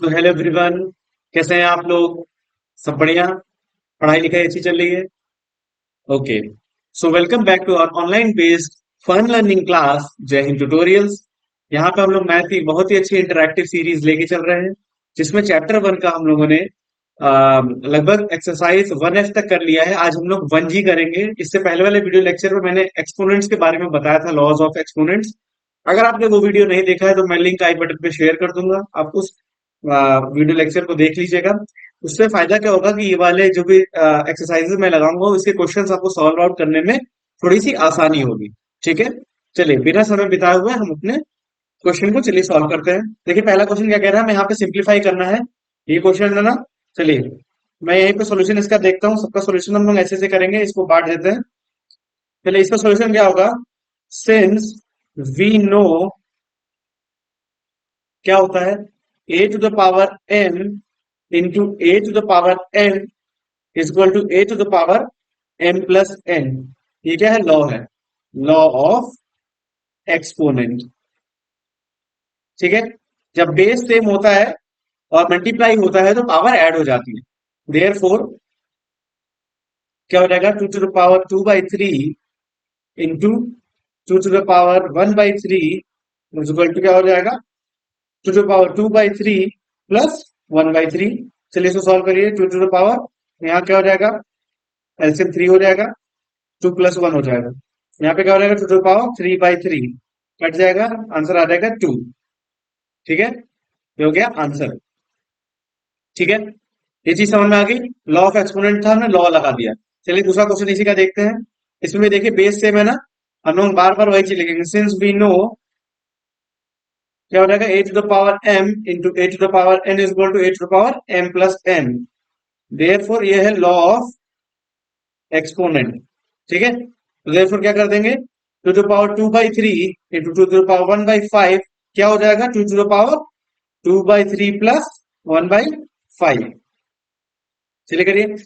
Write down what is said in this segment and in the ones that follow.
तो hello everyone, कैसे हैं आप लोग? सब बढ़िया? पढ़ाई लिखाई अच्छी चल रही है? Okay. So welcome back to our online based fun learning class Jai Hind tutorials. यहाँ पे हम लोग मैथ की बहुत ही अच्छी इंटरैक्टिव सीरीज लेके चल रहे हैं, जिसमें चैप्टर 1 का हम लोगों ने लगभग एक्सरसाइज 1F तक कर लिया है। आज हम लोग 1G करेंगे। इससे पहले वाले वीडियो लेक्चर में मैंने एक्सपोनेंट्स के बारे में बताया था, लॉज ऑफ एक्सपोनेंट्स। अगर आपने वो वीडियो नहीं देखा है तो मैं लिंक आई बटन पे शेयर कर दूंगा, आप उस वीडियो लेक्चर को देख लीजिएगा। उससे फायदा क्या होगा कि ये वाले जो भी एक्सरसाइजेस मैं लगाऊंगा उसके क्वेश्चंस आपको सॉल्व आउट करने में थोड़ी सी आसानी होगी। ठीक है, चलिए बिना समय बिताए हुए हम अपने क्वेश्चन को चलिए सॉल्व करते हैं। देखिए पहला क्वेश्चन क्या कह रहा है, हमें यहाँ पे सिंप्लीफाई करना है। ये क्वेश्चन है ना। चलिए मैं यहीं पे सॉल्यूशन इसका देखता हूँ। सबका सॉल्यूशन हम लोग ऐसे ऐसे करेंगे, इसको बांट देते हैं। चलिए इसका सॉल्यूशन क्या होगा, सिंस वी नो क्या होता है, a to the power n into a to the power n is equal to a to the power m plus n। ये क्या है, लॉ है, लॉ ऑफ एक्सपोनेंट। ठीक है, जब बेस सेम होता है और मल्टीप्लाई होता है तो पावर ऐड हो जाती है। देयरफॉर क्या हो जाएगा, 2 to the power 2/3 into 2 to the power 1/3 is equal to क्या हो जाएगा, 2 टू द पावर 2/3 प्लस 1/3। चलिए इसको सॉल्व करिए। 2 टू द पावर यहाँ क्या हो जाएगा, एलसीएम 3 हो जाएगा, 2 प्लस 1 हो जाएगा। यहाँ पे क्या हो जाएगा, 2 टू द पावर 3/3 कट जाएगा, आंसर आ जाएगा 2। ठीक है, ये हो गया आंसर। ठीक है, ये चीज समझ में आ गई। लॉ ऑफ एक्सपोनेंट था, हमने लॉ लगा दिया। चलिए दूसरा क्वेश्चन इसी का देखते हैं। इसमें भी देखिए बेस सेम है ना, हम लोग बार बार वही चीज लिखेंगे। सिंस वी नो क्या हो जाएगा, a to the power m into a to the power n is equal to a to the power m plus n। Therefore ये है लॉ ऑफ एक्सपोनेंट। ठीक है, तो देयरफॉर क्या कर देंगे, 2 to power 2/3 into 2 to the power 1/5 क्या हो जाएगा, 2 टू द पावर 2/3 प्लस 1/5। चलिए करिए,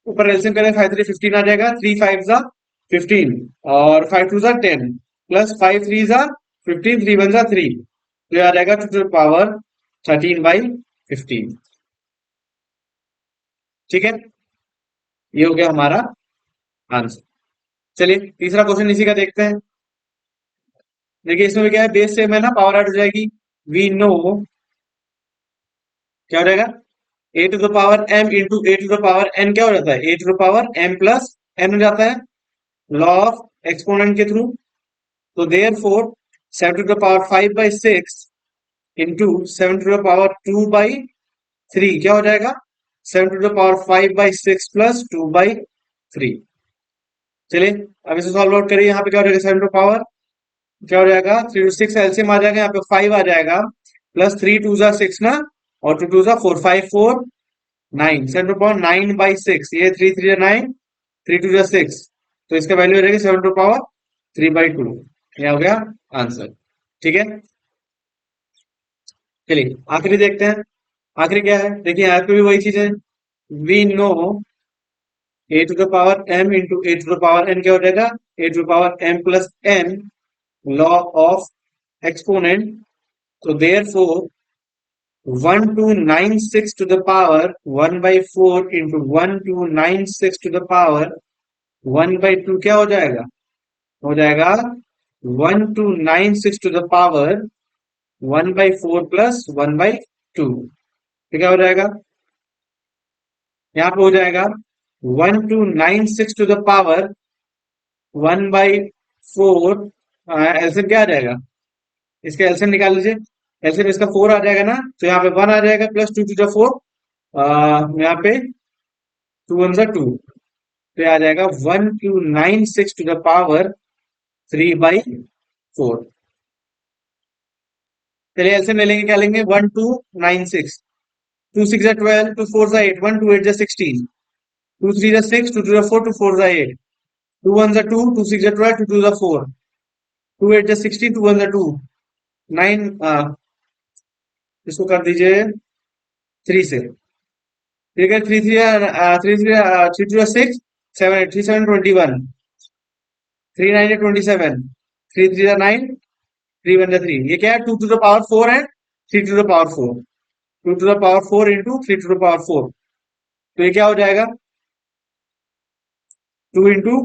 ऊपर एलसीएम करें, 5 3 15 आ जाएगा, 3 5 जा 15 और 5 2 जा 10 प्लस 5 3 जा 15, 3 1 जा 3, तो ये आ जाएगा 2 टू द पावर 13/15। ठीक है, ये हो गया हमारा आंसर। चलिए तीसरा क्वेश्चन इसी का देखते हैं। देखिए इसमें भी क्या है, बेस सेम है ना, पावर ऐड हो जाएगी। वी नो क्या हो जाएगा, a to the power m into a to the power n क्या हो जाता है, a to the power m plus n हो जाता है, लॉ ऑफ एक्सपोनेंट के थ्रू। तो therefore 7 to the power 5/6 into 7 to the power 2/3 क्या हो जाएगा, 7 टू द पावर 5/6 प्लस 2/3। चलिए अब इसे सॉल्व आउट करिए। यहाँ पे क्या हो जाएगा, 7 टू पावर क्या हो जाएगा, 3 टू 6 एलसीएम आ जाएगा, यहाँ पे 5 आ जाएगा, प्लस 3 2 जा 6 ना, और 2 2 जा 4 5 4 9, 7 टू पावर 9/6, ये 3 3 जा 9, 3 2 जा 6, तो इसका वैल्यू हो जाएगी 7 टू पावर 3/2। यह हो गया आंसर। ठीक है, चलिए आखिरी देखते हैं। आखिरी क्या है, देखिए यहाँ पे भी वही चीज है। We know a to the power m into a to the power n क्या हो जाएगा, a to the power m plus n, law of exponent. तो therefore 1296 to the power 1/4 into 1296 to the power 1/2 क्या हो जाएगा, हो जाएगा 1296 to the power 1/4 plus 1/2। तो क्या हो जाएगा, यहाँ पे हो जाएगा 1296 टू द पावर 1/4। एलसीएम क्या आ जाएगा, इसका एलसीएम निकाल लीजिए। एलसीएम इसका 4 आ जाएगा ना, तो यहाँ पे 1 आ जाएगा, प्लस 2 टू द 4, यहाँ पे 2 1 जा 2, तो ये आ जाएगा 1296 टू द पावर 3/4। चलिए एलसीएम ले लेंगे, क्या लेंगे, 1296, 2 6 जा 12, 2 4 जा 8, 1 2 8 जा 16, 2 3 जा 6, 2 2 जा 4, 2 4 जा 8, 2 1 जा 2, 2 6 जा 12, 2 2 जा 4, 2 8 जा 16, 2 1 जा 2, 9, इसको कर दीजिए 3 से। ठीक है, 3 3 3 3 3 2 6, 7 8 3 7 21, 3 9 27, 3 3 9, 3 1 3, ये क्या है, 2 टू द पावर 4 है, 3 to the power 4, 2 to the power 4 into 3 to the power 4, तो ये क्या हो जाएगा 2 इंटू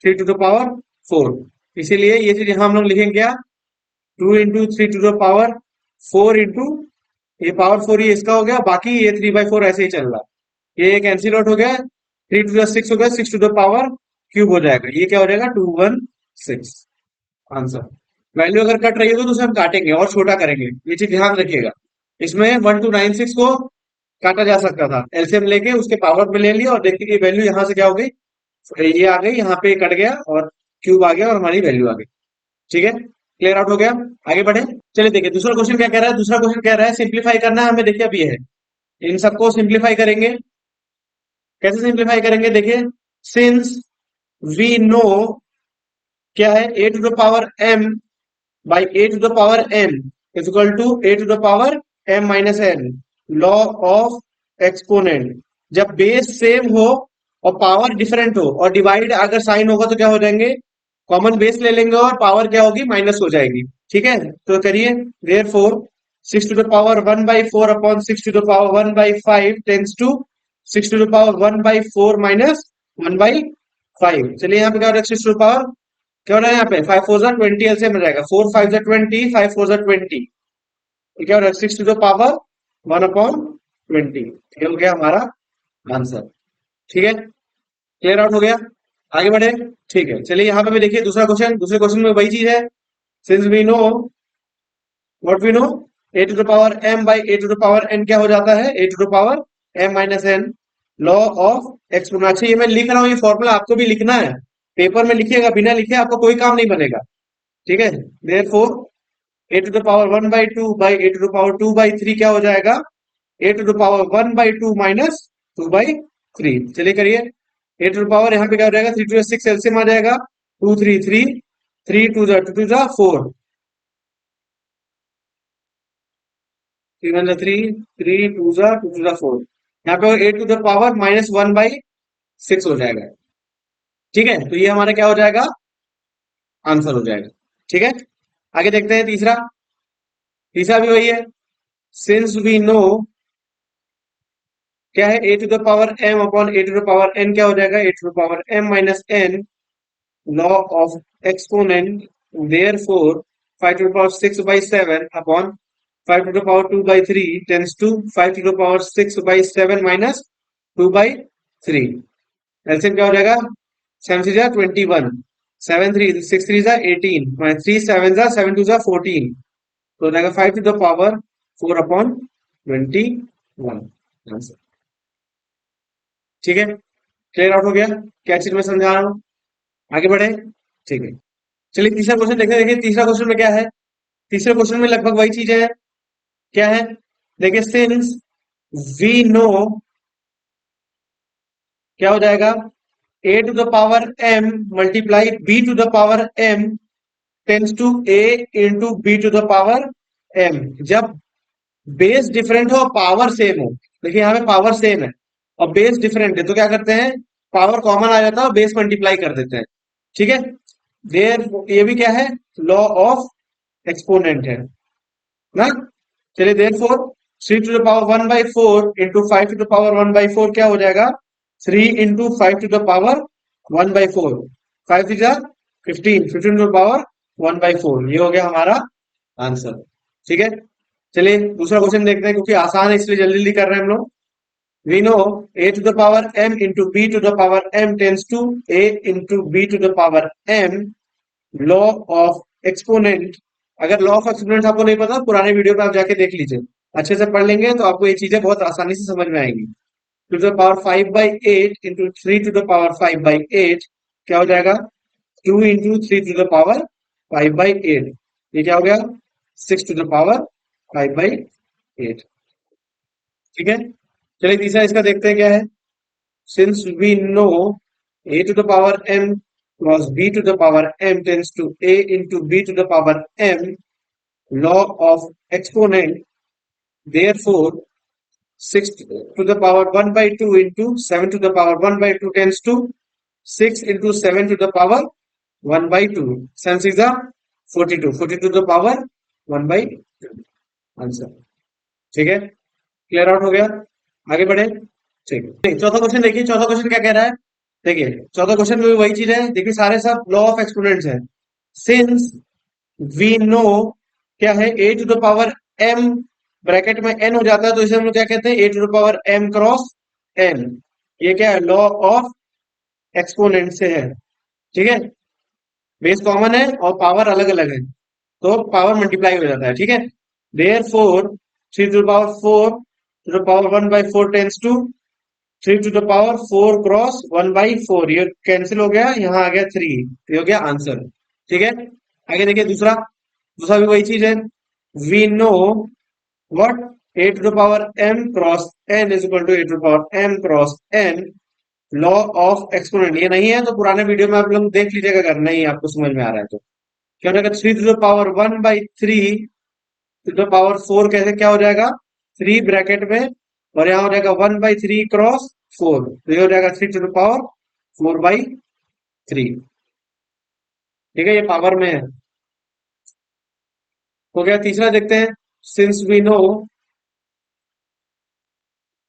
3 टू द पावर 4। इसीलिए ये चीज यहां हम लोग लिखेंगे क्या, 2 into 3 to the power 4 into ये पावर 4 ये इसका हो गया, बाकी ये 3/4 ऐसे ही चल रहा है, ये कैंसिल आउट हो गया, 3 टू द 6 हो गया, 6 टू द पावर क्यूब हो जाएगा, ये क्या हो जाएगा 216 आंसर। वैल्यू अगर कट रही है तो उसे हम काटेंगे और छोटा करेंगे, ये चीज ध्यान रखिएगा। इसमें 1296 को काटा जा सकता था, एलसीएम लेके उसके पावर में ले लिया और देखिए कि वैल्यू यहाँ से क्या हो गई, ये आ गई, यहाँ पे कट गया और क्यूब आ गया और हमारी वैल्यू आ गई। ठीक है, क्लियर आउट हो गया, आगे बढ़े। चलिए देखिए दूसरा क्वेश्चन क्या कह रहा है, दूसरा क्वेश्चन कह रहा है सिंप्लीफाई करना है हमें। देखिए अब ये है, इन सबको सिंप्लीफाई करेंगे, कैसे सिंप्लीफाई करेंगे देखिए, सिंस वी नो क्या है a to the power m by a to the power n is equal to a to the power m minus n, law of exponent. जब बेस सेम हो और power different हो और divide अगर sign होगा तो क्या हो जाएंगे, कॉमन बेस ले लेंगे और पावर क्या होगी माइनस हो जाएगी। ठीक है, तो करिए, therefore 6 to the power 1/4 upon 6 to the power 1/5 tends to 6 to the power 1/4 minus 1/5। चलिए यहाँ पे क्या हो रहा है, 6 टू द पावर क्या हो रहा है, यहाँ पे 5 4 जा 20 एलसीएम में जाएगा, 4 5 जा 20, 5 4 जा 20, ये क्या हो रहा है 6 टू द पावर 1/20, ये हो गया हमारा आंसर। ठीक है, क्लियर आउट हो गया, आगे बढ़े। ठीक है, चलिए यहाँ पे भी देखिए दूसरा क्वेश्चन, दूसरे क्वेश्चन में वही चीज है, since we know what we know a to the power m by a to the power n क्या हो जाता है, a to the power m minus n, law of exponent. अच्छा ये मैं लिख रहा हूँ, ये फॉर्मूला आपको भी लिखना है, पेपर में लिखिएगा, बिना लिखे आपको कोई काम नहीं बनेगा। ठीक है, therefore a to the power 1/2 by a to the power 2/3 क्या हो जाएगा, a to the power 1/2 minus 2/3। चलिए करिए, a टू द पावर यहाँ पे क्या हो जाएगा, 3 टू 6 एलसीएम आ जाएगा, 2 3 3, 3 2 जा 2 2 जा 4, 3 1 जा 3, 3 2 जा 2 2 जा 4, यहाँ पे a टू द पावर -1/6 हो जाएगा। ठीक है, तो ये हमारा क्या हो जाएगा, आंसर हो जाएगा। ठीक है, आगे देखते हैं तीसरा, तीसरा भी वही है, सिंस वी नो क्या है, a to the power m upon a to the power n क्या हो जाएगा, a to the power m minus n, law of exponent, therefore 5 to the power 6/7 upon 5 to the power 2/3 tends to 5 to the power 6/7 minus 2/3। LCM क्या हो जाएगा, 7 3 जा 21, 7 3 6 3 जा 18, 3 7 जा 7 2 जा 14, तो हो जाएगा 5 टू द पावर 4/21 आंसर। ठीक है, क्लियर आउट हो गया, क्या चीज मैं समझा रहा हूँ, आगे बढ़े। ठीक है, चलिए तीसरा क्वेश्चन देखते हैं। देखिए तीसरा क्वेश्चन में क्या है, तीसरे क्वेश्चन में लगभग वही चीज है, क्या है देखिए, सिंस वी नो क्या हो जाएगा, a to the power m multiply b to the power m tends to a into b to the power m। जब बेस डिफरेंट हो पावर सेम हो, देखिए यहाँ पे पावर सेम है और बेस डिफरेंट है, तो क्या करते हैं, पावर कॉमन आ जाता है और बेस मल्टीप्लाई कर देते हैं। ठीक है, देर ये भी क्या है, लॉ ऑफ एक्सपोनेंट है ना। चलिए therefore 3 to the power 1/4 into 5 to the power 1/4 क्या हो जाएगा, 3 into 5 to the power 1/4, 5 is 15, 15 to the power 1/4, ये हो गया हमारा आंसर। ठीक है, चलिए दूसरा क्वेश्चन देखते हैं, क्योंकि आसान है इसलिए जल्दी जल्दी कर रहे हैं हम लोग। We know a to the power m into b to the power m tends to a into b to the power m, law of exponent. अगर लॉ ऑफ एक्सपोनेंट आपको नहीं पता, पुराने वीडियो पे आप जाके देख लीजिए, अच्छे से पढ़ लेंगे तो आपको ये चीजें बहुत आसानी से समझ में आएंगी। To the power 5/8 into 3 to the power 5/8 क्या हो जाएगा, 2 इंटू 3 टू द पावर 5/8, ये क्या हो गया 6 टू द पावर 5/8। ठीक है, चलिए तीसरा इसका देखते हैं क्या है, since we know a to the power m cross b to the power m tends to a into b to the power m, law of exponent, therefore 6 to the power 1/2 into 7 to the power 1/2 tends to 6 into 7 to the power 1/2, 7 6 are 42, 42 to the power 1/2 answer. ठीक है, clear out हो गया? आगे बढ़े। ठीक है, चौथा question देखिए। चौथा क्वेश्चन क्या कह रहा है? देखिए चौथा क्वेश्चन में भी वही चीज है। देखिए सारे सब लॉ ऑफ एक्सपोनेंट्स है। सिंस वी नो क्या है, a to the power m, bracket में एन हो जाता है तो इसे हम लोग क्या कहते हैं, a to the power M cross n. ये क्या है, लॉ ऑफ एक्सपोनेंट से है। ठीक है, बेस कॉमन है और पावर अलग अलग है तो पावर मल्टीप्लाई हो जाता है। ठीक है, therefore three to the power four to the power one by four tends to three to the power four cross one by four. ये कैंसिल हो गया, यहाँ आ गया थ्री, ये हो गया आंसर। ठीक है, आगे देखिए दूसरा। दूसरा भी वही चीज है। We know what, A to the power M cross N is equal to A to the power M cross N, law of exponent. ये नहीं है तो पुराने वीडियो में आप लोग देख लीजिएगा अगर नहीं आपको समझ में आ रहा है तो। क्या हो जाएगा, three to the power one by three to the power four, कैसे क्या हो जाएगा, थ्री ब्रैकेट में और यहाँ हो जाएगा one by three cross four, तो ये हो जाएगा three to the power four by three. ठीक है, ये पावर में है। हो गया। तीसरा देखते हैं। सिंस वी नो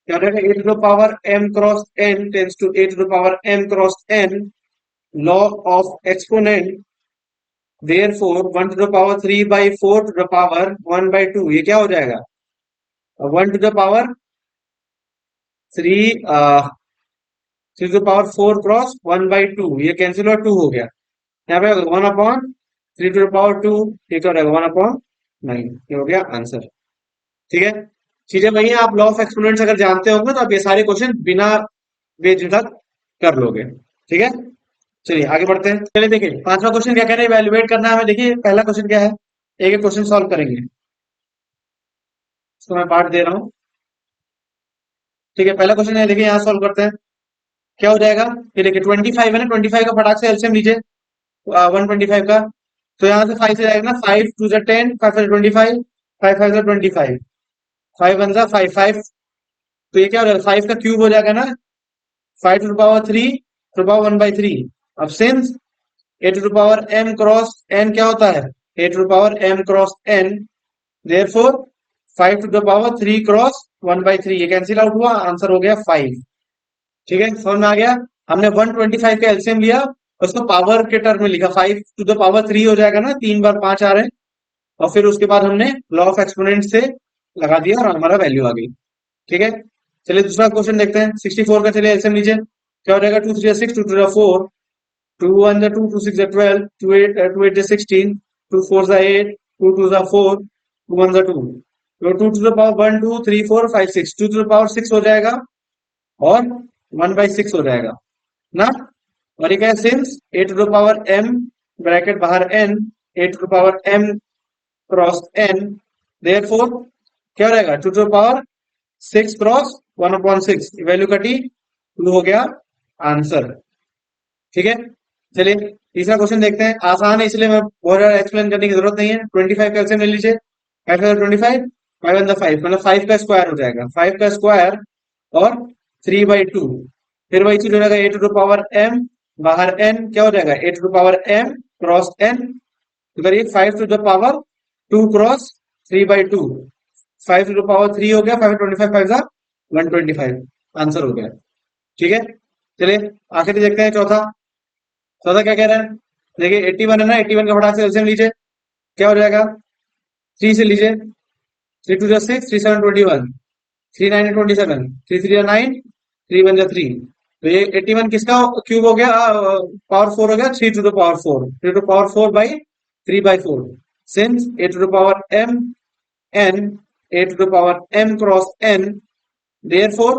क्या हो जाएगा, a to the power M cross n tends to A to the power M cross N, law of exponent, therefore one to the power three by four to the power one by two, ये क्या हो जाएगा, one to the power three three to the power four cross one by two, ये cancel हुआ, two हो गया। यहाँ पे one upon three to the power to, ये क्या हो जाएगा, वन अपॉन नाइन, ये हो गया आंसर। ठीक है, चीजें वही है। आप लॉ ऑफ एक्सपोनेंट्स अगर जानते होंगे तो आप ये सारे क्वेश्चन बिना बेझिझक कर लोगे। ठीक है, चलिए आगे बढ़ते हैं। चलिए देखिए पांचवा क्वेश्चन क्या कह रहे हैं, इवैल्यूएट करना है हमें। देखिए पहला क्वेश्चन क्या है, एक एक क्वेश्चन सॉल्व करेंगे। इसको मैं पार्ट दे रहा हूँ। ठीक है, पहला क्वेश्चन है, देखिए यहाँ सॉल्व करते हैं। क्या हो जाएगा, ये देखिए 25 है ना, 25 का फटाक से एलसीएम लीजिए 125 का। तो यहाँ से 5 से जाएगा ना, 5 टू जा 10, 5 5 25, 5 5 जा 25, 5 1 जा 5 5, तो ये क्या हो जाएगा, 5 का क्यूब हो जाएगा ना, 5 to the power 3 to the power 1 by 3। अब since A to the power M cross n क्या होता है, a to the power M cross N, therefore 5 to the power 3 cross 1 by 3, ये कैंसिल आउट हुआ, answer हो गया 5। ठीक है, समझ में आ गया। हमने 125 का एलसीएम लिया, उसको पावर के टर्म में लिखा, 5 टू द पावर 3 हो जाएगा ना, तीन बार 5 आ रहे हैं, और फिर उसके बाद हमने लॉ ऑफ एक्सपोनेंट से लगा दिया और हमारा वैल्यू आ गई। ठीक है, चलिए दूसरा क्वेश्चन देखते हैं। 64 का चलिए एलसीएम लीजिए। क्या हो जाएगा, two three six, two two जा फोर, टू वन जा टू, टू सिक्स जा 12, टू एट जा 16, टू फोर जा 8, टू टू जा 4, टू वन जा 2, तो two to the power one two three four five six, two to the power 6 हो जाएगा और 1/6 हो जाएगा ना। और ये क्या है, since A to the power m, bracket बाहर n, A to the power M cross N, therefore क्या हो जाएगा, two to the power 6 cross 1/6, value कटी, 2 हो गया आंसर। ठीक है, चलिए तीसरा क्वेश्चन देखते हैं। आसान है इसलिए मैं बहुत ज्यादा एक्सप्लेन करने की जरूरत नहीं है। 25 कैसे ले लीजिए, 5 25, 5 मतलब 5 का स्क्वायर हो जाएगा, 5 का स्क्वायर और 3/2, फिर वही चीज हो जाएगा, a to the power m, बाहर एन क्या हो जाएगा, a to the power M cross n, तो करिए 5 to the power 2 cross 3/2, 5 to the power 3 हो गया, 5 25 5 125, आंसर हो गया। ठीक है, चलिए आखिरी देखते हैं चौथा। चौथा क्या कह रहा है, देखिए 81 है ना, 81 का फटाक से एलसीएम लीजिए। क्या हो जाएगा, 3 से लीजिए, 3 टू जा 6, 3 7 21, 3 9 27, 3 3 जा 9, 3 1 जा 3, तो ये 81 किसका क्यूब हो गया, पावर 4 हो गया, 3 to the power 4, 3 to power 4 by 3/4, since A to the power M N, A to the power M cross N, therefore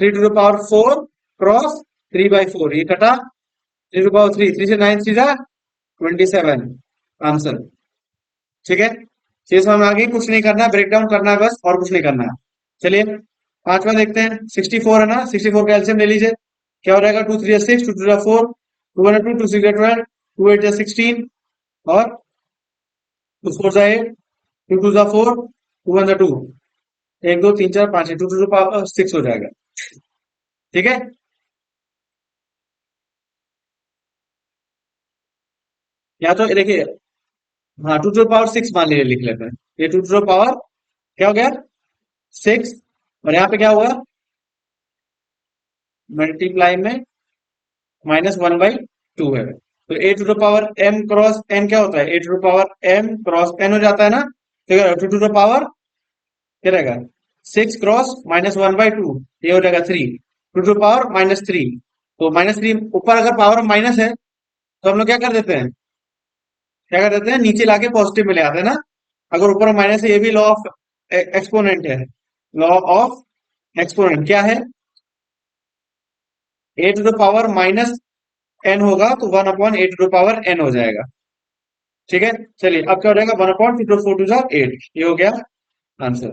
3 to the power 4 cross 3/4, ये कटा, 3 टू पावर 3, 3 से 9 3 जा 27, आंसर। ठीक है, चीज समझ में आ गई, कुछ नहीं करना है, ब्रेक डाउन करना है बस, और कुछ नहीं करना है। चलिए पांचवा देखते हैं। 64 है ना, 64 का एलसीएम ले लीजिए। क्या हो जाएगा, 2 3 जा 6, 2 2 जा 4, 2 1 2, 2 6 जा 12, 2 8 जा 16 और 2 4 जा 8, 2 2 जा 4, 2 1 जा 2, 1 2 3 4 5 2 2 पावर 6 हो जाएगा। ठीक है, या तो देखिए, हाँ 2 टू पावर 6 मान लीजिए, लिख लेते हैं, ये 2 टू पावर क्या हो गया 6, और यहाँ पे क्या होगा, मल्टीप्लाई में -1/2 है। तो a to the power m cross n क्या होता है, a to the power m cross n हो जाता है ना, तो टू टू द पावर क्या रहेगा, 6 क्रॉस -1/2, ये हो जाएगा 3, टू टू पावर -3। तो -3 ऊपर अगर पावर माइनस है तो हम लोग क्या कर देते हैं, क्या कर देते हैं, नीचे लाके पॉजिटिव में ले आते हैं ना। अगर ऊपर माइनस है, ये भी लॉ ऑफ एक्सपोनेंट है। लॉ ऑफ एक्सपोनेंट क्या है, a to the power -n होगा तो 1/a to the power n हो जाएगा। ठीक है, चलिए अब क्या हो जाएगा, 1/2 4 8, ये हो गया आंसर।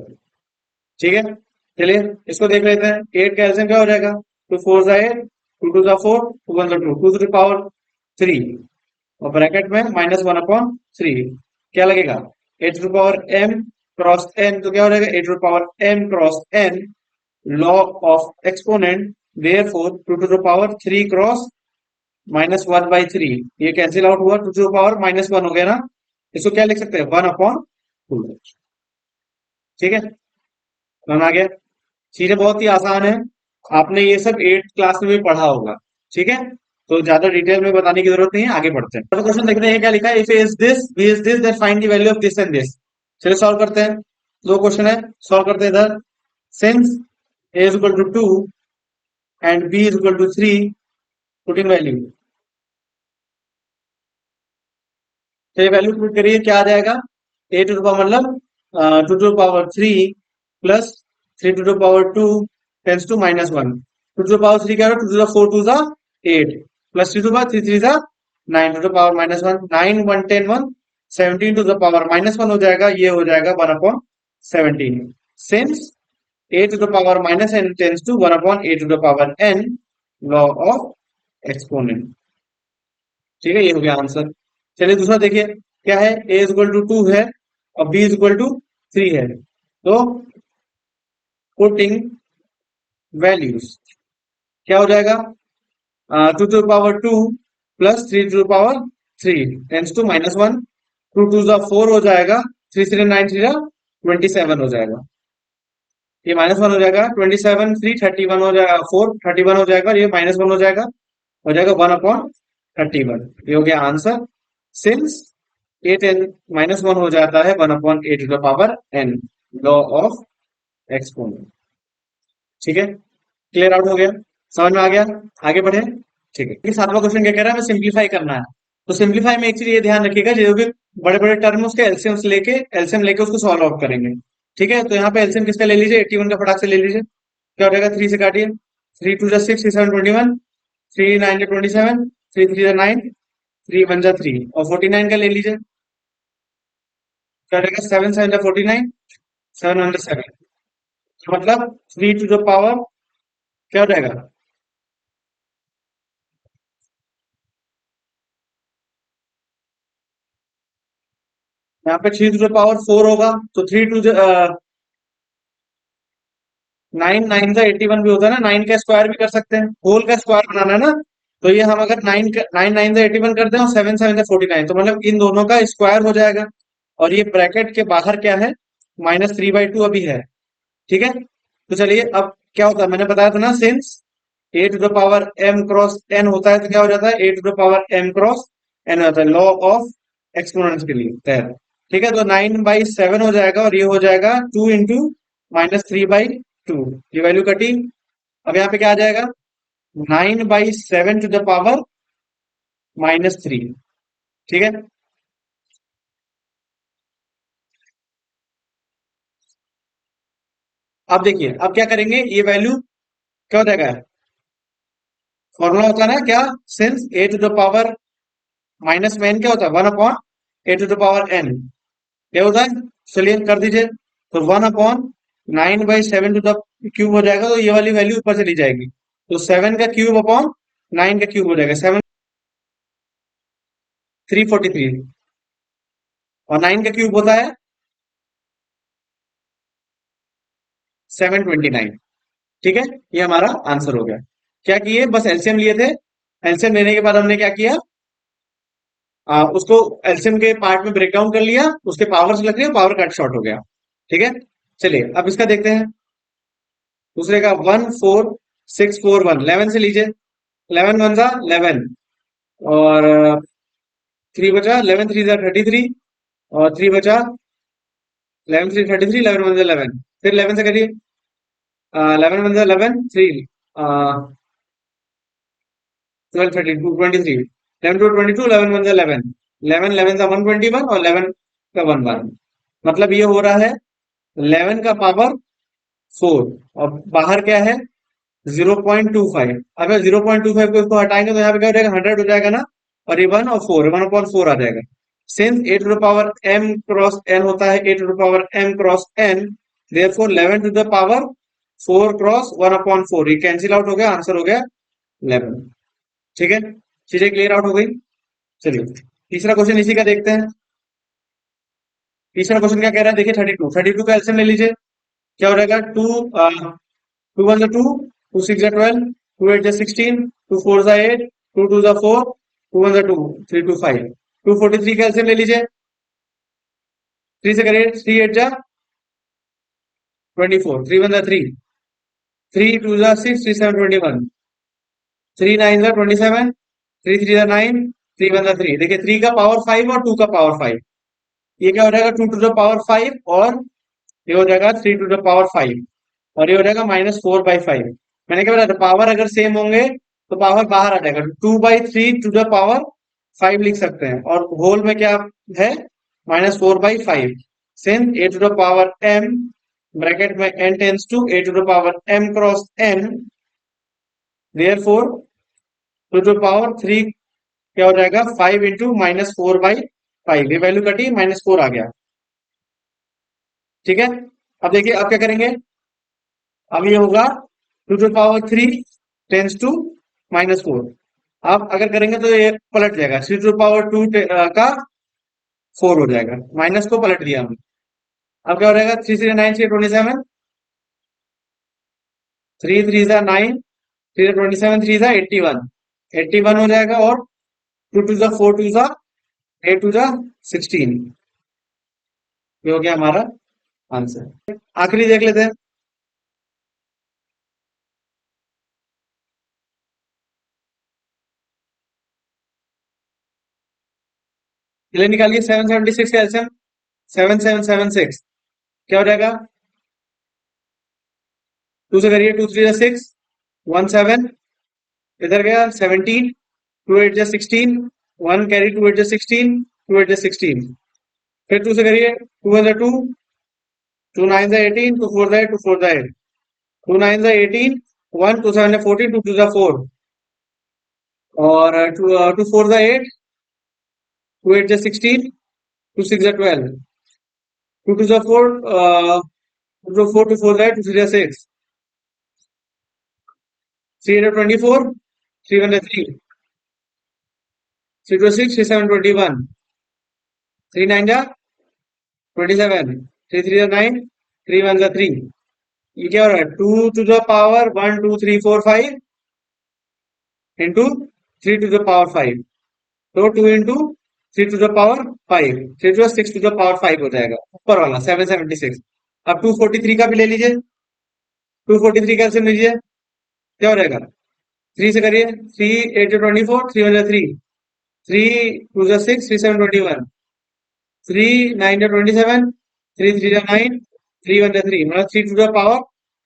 ठीक है, चलिए इसको देख लेते हैं। 8 का एलसीएम क्या हो जाएगा, 2 4 8, 2 2 4, 2 1 2, 2 to the power 3, और ब्रैकेट में -1/3 क्या लगेगा, a to the power m cross n, तो क्या हो जाएगा, a to the power m cross n, law of exponent, therefore 2 to the power 3 cross -1/3, ये कैंसिल आउट हुआ, 2 to the power -1 हो गया ना। इसको क्या लिख सकते हैं, 1/2। ठीक है, समझ आ गया, चीजें बहुत ही आसान है, आपने ये सब 8th क्लास में भी पढ़ा होगा। ठीक है, तो ज्यादा डिटेल में बताने की जरूरत नहीं है, आगे बढ़ते हैं। तो क्वेश्चन देखते हैं क्या लिखा है, if A is this, B is this, then find the value of this and this. चलिए सॉल्व करते हैं, दो क्वेश्चन है, सॉल्व करते हैं इधर। Since A is equal to 2 and B is equal to 3, putting value, तो ये वैल्यू पुट करिए, क्या आ जाएगा, ए टू द पावर मतलब 2 to the power 3 plus 3 to the power 2 tends to -1, 2 to the power 3 क्या है, 2 to the 4 2 8 plus 3 to the power 3 3 9, 2 to the power -1, 9 1 10 1 17 to the power -1 हो जाएगा, ये हो जाएगा 1/17। सिंस a to the power -n tends to 1/a to the power n, law of exponent. ठीक है, ये हो गया आंसर। चलिए दूसरा देखिए, क्या है, a इज इक्वल टू 2 है और b इज इक्वल टू 3 है, तो पुटिंग वैल्यूज क्या हो जाएगा, 2 to the power 2 plus 3 to the power 3 tends to -1, 2 2 4 हो जाएगा, 3 3 9 3 27 हो जाएगा, ये -1 हो जाएगा, 27 3 31 हो जाएगा, 4 31 हो जाएगा, ये -1 हो जाएगा 1/31, ये हो गया आंसर। सिंस ए टेन -1 हो जाता है 1/a to the power n, law of exponent. ठीक है, क्लियर आउट हो गया, समझ में आ गया, आगे बढ़े। ठीक है, सातवां क्वेश्चन क्या कह रहा है, हमें सिंप्लीफाई करना है। तो सिंप्लीफाई में एक चीज ये ध्यान रखिएगा, जो भी बड़े बड़े टर्म उसके एलसीएम लेके उसको सॉल्व आउट करेंगे। ठीक है, तो यहाँ पे एलसीएम किसका ले लीजिए, 81 का फटाक से ले लीजिए, क्या हो जाएगा, 3 से काटिए, 3 2 6 3 7 21, 3 9 27, 3 3 9, 3 1 3, और 49 का ले लीजिए, क्या हो जाएगा, 7 7 49, 707, मतलब 3 to the power क्या हो जाएगा, यहाँ पे 3 to the power 4 होगा, तो 3 to the 9 9 का 81 भी होता है ना, 9 का स्क्वायर भी कर सकते हैं, होल का स्क्वायर बनाना है ना। तो ये हम अगर 9 9 का 81 करते हैं और 7 7 का 49, तो मतलब इन दोनों का स्क्वायर हो जाएगा। और ये ब्रैकेट के बाहर क्या है, -3/2 अभी है। ठीक है, तो चलिए अब क्या होता है, मैंने बताया था ना, since A to the power m cross n होता है, तो क्या हो जाता है, a to the power m cross n होता है, लॉ ऑफ एक्सपोनेंट्स के लिए तहत। ठीक है, तो 9/7 हो जाएगा, और ये हो जाएगा 2 इंटू -3/2, ये वैल्यू कटी। अब यहाँ पे क्या आ जाएगा, 9/7 टू द पावर -3। ठीक है, अब देखिए, अब क्या करेंगे, ये वैल्यू क्या हो जाएगा, फॉर्मूला होता है ना क्या, since A to the power -n क्या होता है, 1/a to the power n, क्या होता है, चलिए कर दीजिए, तो 1/9/7 टू द क्यूब हो जाएगा, तो ये वाली वैल्यू ऊपर चली जाएगी, तो 7 का क्यूब अपॉन 9 का क्यूब हो जाएगा, 7 343, और 9 का क्यूब होता है 729। ठीक है, ये हमारा आंसर हो गया। क्या किए, बस एलसीएम लिए थे, एलसीएम लेने के बाद हमने क्या किया, उसको एलसीएम के पार्ट में ब्रेक डाउन कर लिया, उसके पावर्स लग रही है, पावर कट शॉर्ट हो गया। ठीक है, चलिए अब इसका देखते हैं। दूसरे का 14641, 11 से लीजिए, 11 वन जा 11, और 3 बचा, 11 थ्री जा 33, और 3 बचा, 11 थ्री 33, 11 वन जा 11, फिर 11 से करिए, 11 वन जा 11, 3, 12 13 2 23, 11 टू 22, 11 वन जा 11, 11 11 जा 121, और 11 का 1 मतलब ये हो रहा है 11 का पावर 4, और बाहर क्या है 0.25। अगर 0.25 को इसको हटाएंगे तो यहाँ पे क्या हो जाएगा, 100 हो जाएगा ना, और ये 1 और 4, 1/4 आ जाएगा। Since A to the power m cross n होता है a to the power m cross n, therefore 11 to the power 4 cross 1/4, ये कैंसिल आउट हो गया, आंसर हो गया 11। ठीक है, चीजें क्लियर आउट हो गई। चलिए तीसरा क्वेश्चन इसी का देखते हैं। तीसरा क्वेश्चन क्या कह रहा है, देखिए 32 का एलसीएम ले लीजिए, क्या हो जाएगा, 2 1 2, 2 6 12, 2 8 16, 2 4 8, 2 2 4, 2 1 2, 3 2 5, 243 का एलसीएम ले लीजिए, 3 से करिए, 3 8 जा 24, 3 1 3, 3 2 6, 3 7 21, 3 9 जा 27, 3 3 जा 9, 3 1 3, देखिए 3 का पावर 5 और 2 का पावर 5, ये क्या हो जाएगा 2 टू द पावर 5, और ये हो जाएगा 3 टू द पावर 5, और ये हो जाएगा -4/5। मैंने क्या बताया था, पावर अगर सेम होंगे तो पावर बाहर आ जाएगा, 2/3 टू द पावर 5 लिख सकते हैं, और होल में क्या है -4/5। Since A to the power m, bracket में n tends to A to the power m cross n, therefore to the power 3 क्या हो जाएगा, 5 इंटू -4/5, ये वैल्यू कटी, -4 आ गया। ठीक है, अब देखिए अब क्या करेंगे, अब ये होगा 2 टू पावर 3 टेंस टू -4, अब अगर करेंगे तो ये पलट जाएगा, 3 टू पावर 2 का 4 हो जाएगा, माइनस को पलट दिया हमने। अब क्या हो जाएगा, 3 3 9 3 27, 3 3 9, 3 27, 3 81, 81 हो जाएगा, और 2 2 4 2 8 2 16, ये हो गया हमारा आंसर। आखिरी देख लेते हैं, चलिए निकालिए 776 का एलसीएम, 7776 क्या हो जाएगा, 2 से करिए, 2 3 6, 1 7, इधर गया 17, 2 8 16, 1 कैरी, 2 8 16, 2 8 16, फिर 2 से करिए, 2 1 2, 2 9 18, 2 4 8, 2 4 8, 2 9 18, 1 2 7 14, 2 2 4, और 2 4 8, 2 8 16, 2 6 12, 2 2 4, 2 4 2 4 8, 2 3 6, 3 24, 3 1 3, 3 2 6, 3 7 21, 3 9 27, 3 3 9, 3 1 3, ये क्या हो रहा है, 2 to the power 1 2 3 4 5 into 3 to the power 5, तो 2 into 3 to the power 5, 3 two 6 to the power 5 हो जाएगा, ऊपर वाला 776। अब 243 का भी ले लीजिए, 243 कैसे लीजिए, क्या हो जाएगा, 3 से करिए, 3 8 24, 3 1 3, 3 2 6, 3 7 21, 3 9 27, 3 3 9, 3 1 3, मतलब 3 टू द पावर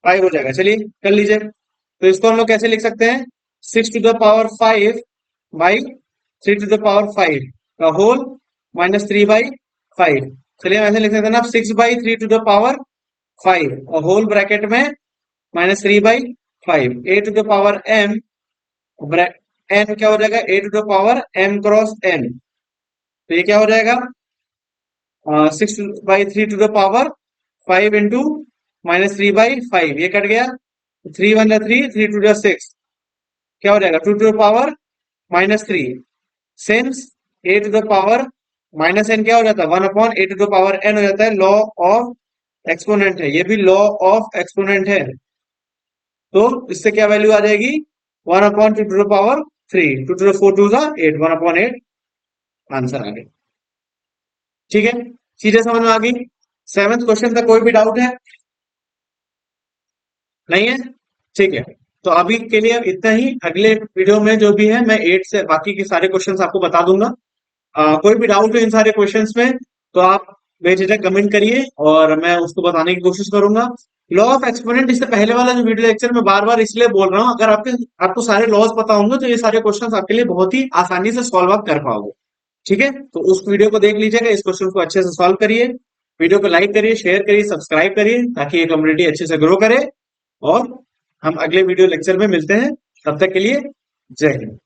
5 हो जाएगा। चलिए कर लीजिए, तो इसको हम लोग कैसे लिख सकते हैं, 6 to the power 5 by 3 to the power 5 का होल -3/5। चलिए हम ऐसे लिख सकते हैं ना, 6/3 टू द पावर 5, और होल ब्रैकेट में -3/5, a to the power m, n क्या हो जाएगा, a to the power m cross n, तो ये क्या हो जाएगा, 6/3 टू द पावर 5 इंटू -3/5, ये कट गया, 3 1 3, 3 2 6, क्या हो जाएगा, 2 to the power -3, since A to the power -n क्या हो जाता है, 1/a to the power n हो जाता है, लॉ ऑफ एक्सपोनेंट है, ये भी लॉ ऑफ एक्सपोनेंट है, तो इससे क्या वैल्यू आ जाएगी, 1/2 to the power 3, 2 to the 4 2 8, 1/8 answer आ गया। ठीक है, चीजें समझ में आ गई। सेवंथ क्वेश्चन तक कोई भी डाउट है, नहीं है? ठीक है। तो अभी के लिए इतना ही। अगले वीडियो में जो भी है मैं 8 से बाकी के सारे क्वेश्चंस आपको बता दूंगा। कोई भी डाउट हो इन सारे क्वेश्चंस में तो आप बेझिझक कमेंट करिए और मैं उसको बताने की कोशिश करूंगा। लॉ ऑफ एक्सपोनेंट इससे पहले वाला जो वीडियो लेक्चर मैं बार बार इसलिए बोल रहा हूँ, अगर आपको सारे लॉज पता होंगे तो ये सारे क्वेश्चंस आपके लिए बहुत ही आसानी से सॉल्व आप कर पाओगे। ठीक है, तो उस वीडियो को देख लीजिएगा, इस क्वेश्चन को अच्छे से सॉल्व करिए। वीडियो को लाइक करिए, शेयर करिए, सब्सक्राइब करिए ताकि ये कम्युनिटी अच्छे से ग्रो करे। और हम अगले वीडियो लेक्चर में मिलते हैं, तब तक के लिए जय हिंद।